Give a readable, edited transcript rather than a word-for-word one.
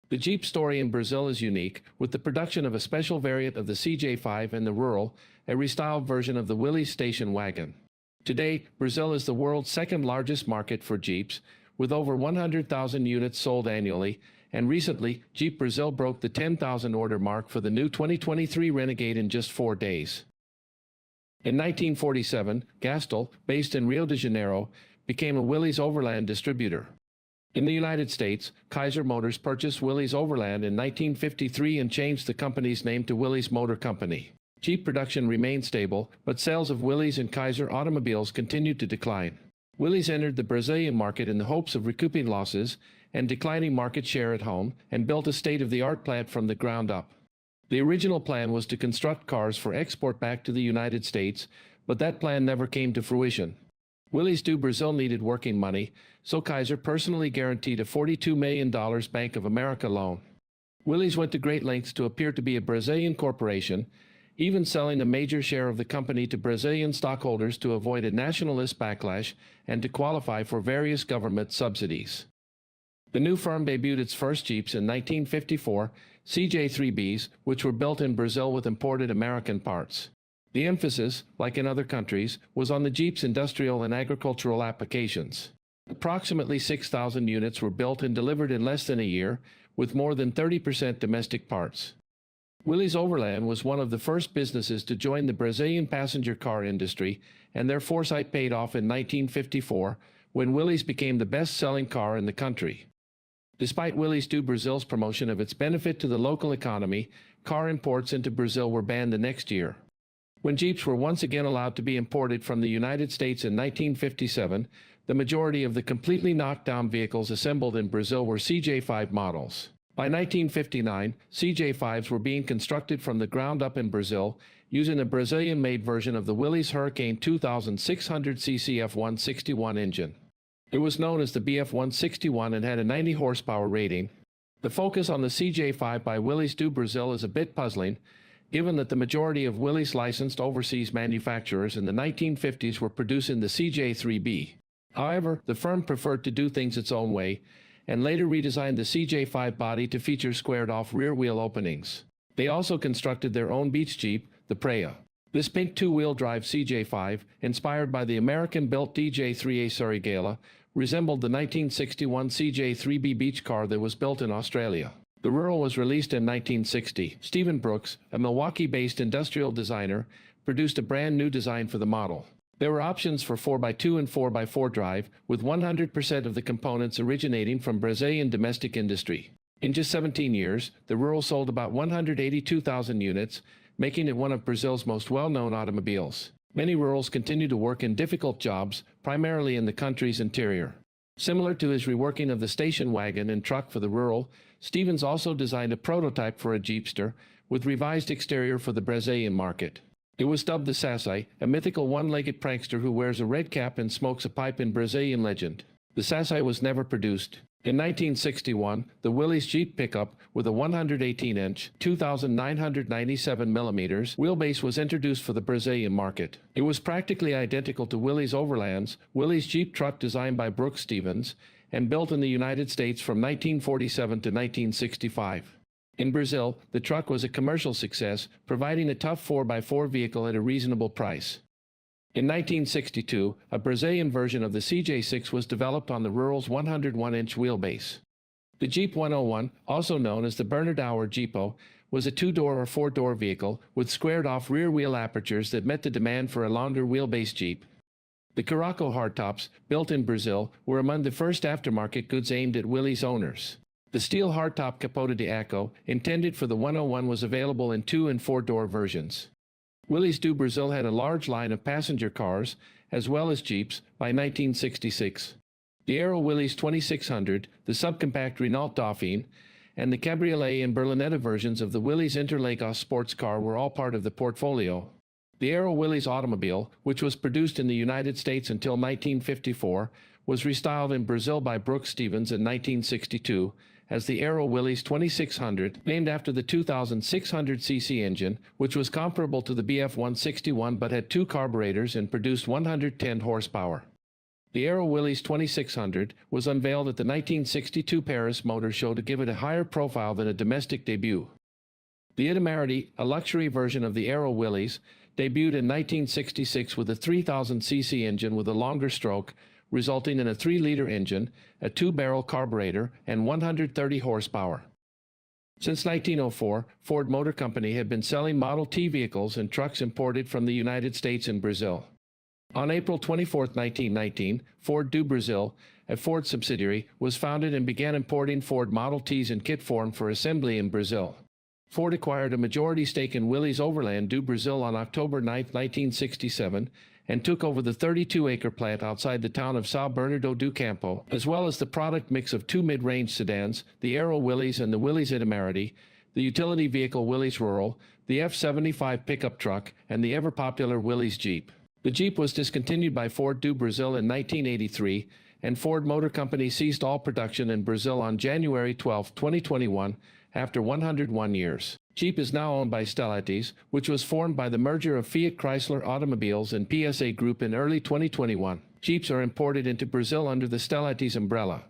The Jeep story in Brazil is unique, with the production of a special variant of the CJ5 and the Rural, a restyled version of the Willys station wagon. Today, Brazil is the world's second largest market for Jeeps, with over 100,000 units sold annually, and recently, Jeep Brazil broke the 10,000 order mark for the new 2023 Renegade in just 4 days. In 1947, Gastel, based in Rio de Janeiro, became a Willys Overland distributor. In the United States, Kaiser Motors purchased Willys Overland in 1953 and changed the company's name to Willys Motor Company. Jeep production remained stable, but sales of Willys and Kaiser automobiles continued to decline. Willys entered the Brazilian market in the hopes of recouping losses and declining market share at home, and built a state-of-the-art plant from the ground up. The original plan was to construct cars for export back to the United States, but that plan never came to fruition. Willys do Brazil needed working money, so Kaiser personally guaranteed a $42 million Bank of America loan. Willys went to great lengths to appear to be a Brazilian corporation, even selling a major share of the company to Brazilian stockholders to avoid a nationalist backlash and to qualify for various government subsidies. The new firm debuted its first Jeeps in 1954, CJ3Bs, which were built in Brazil with imported American parts. The emphasis, like in other countries, was on the Jeep's industrial and agricultural applications. Approximately 6,000 units were built and delivered in less than a year, with more than 30% domestic parts. Willys Overland was one of the first businesses to join the Brazilian passenger car industry, and their foresight paid off in 1954, when Willys became the best-selling car in the country. Despite Willys do Brazil's promotion of its benefit to the local economy, car imports into Brazil were banned the next year. When Jeeps were once again allowed to be imported from the United States in 1957, the majority of the completely knocked-down vehicles assembled in Brazil were CJ5 models. By 1959, CJ5s were being constructed from the ground up in Brazil, using a Brazilian-made version of the Willys Hurricane 2600cc F-161 engine. It was known as the BF-161 and had a 90 horsepower rating. The focus on the CJ5 by Willys do Brazil is a bit puzzling, given that the majority of Willys licensed overseas manufacturers in the 1950s were producing the CJ3B. However, the firm preferred to do things its own way, and later redesigned the CJ5 body to feature squared-off rear wheel openings. They also constructed their own beach Jeep, the Praia. This pink two-wheel drive CJ5, inspired by the American-built DJ3A Surigala, resembled the 1961 CJ3B beach car that was built in Australia. The Rural was released in 1960. Stephen Brooks, a Milwaukee-based industrial designer, produced a brand new design for the model. There were options for 4x2 and 4x4 drive, with 100% of the components originating from Brazilian domestic industry. In just 17 years, the Rural sold about 182,000 units, making it one of Brazil's most well-known automobiles. Many Rurals continue to work in difficult jobs, primarily in the country's interior. Similar to his reworking of the station wagon and truck for the Rural, Stevens also designed a prototype for a Jeepster, with revised exterior for the Brazilian market. It was dubbed the Saci, a mythical one-legged prankster who wears a red cap and smokes a pipe in Brazilian legend. The Saci was never produced. In 1961, the Willys Jeep pickup with a 118-inch, 2,997 mm wheelbase was introduced for the Brazilian market. It was practically identical to Willys Overland's Willys Jeep truck designed by Brooks Stevens and built in the United States from 1947 to 1965. In Brazil, the truck was a commercial success, providing a tough 4x4 vehicle at a reasonable price. In 1962, a Brazilian version of the CJ6 was developed on the Rural's 101-inch wheelbase. The Jeep 101, also known as the Bernardao or Jipo, was a 2-door or 4-door vehicle with squared-off rear wheel apertures that met the demand for a longer wheelbase Jeep. The Caraco hardtops, built in Brazil, were among the first aftermarket goods aimed at Willys owners. The steel hardtop Capote de Aço, intended for the 101, was available in 2- and 4-door versions. Willys do Brazil had a large line of passenger cars, as well as Jeeps, by 1966. The Aero Willys 2600, the subcompact Renault Dauphine, and the Cabriolet and Berlinetta versions of the Willys Interlagos sports car were all part of the portfolio. The Aero Willys automobile, which was produced in the United States until 1954, was restyled in Brazil by Brooks Stevens in 1962, as the Aero Willys 2600, named after the 2,600cc engine, which was comparable to the BF-161 but had 2 carburetors and produced 110 horsepower. The Aero Willys 2600 was unveiled at the 1962 Paris Motor Show to give it a higher profile than a domestic debut. The Itamaraty, a luxury version of the Aero Willys, debuted in 1966 with a 3000cc engine with a longer stroke, resulting in a 3-liter engine, a 2-barrel carburetor, and 130 horsepower. Since 1904, Ford Motor Company had been selling Model T vehicles and trucks imported from the United States and Brazil. On April 24, 1919, Ford do Brasil, a Ford subsidiary, was founded and began importing Ford Model Ts in kit form for assembly in Brazil. Ford acquired a majority stake in Willys Overland do Brasil on October 9, 1967, and took over the 32-acre plant outside the town of São Bernardao do Campo, as well as the product mix of 2 mid-range sedans, the Aero Willys and the Willys Itamaraty, the utility vehicle Willys Rural, the F-75 pickup truck, and the ever-popular Willys Jeep. The Jeep was discontinued by Ford do Brasil in 1983, and Ford Motor Company ceased all production in Brazil on January 12, 2021, after 101 years. Jeep is now owned by Stellantis, which was formed by the merger of Fiat Chrysler Automobiles and PSA Group in early 2021. Jeeps are imported into Brazil under the Stellantis umbrella.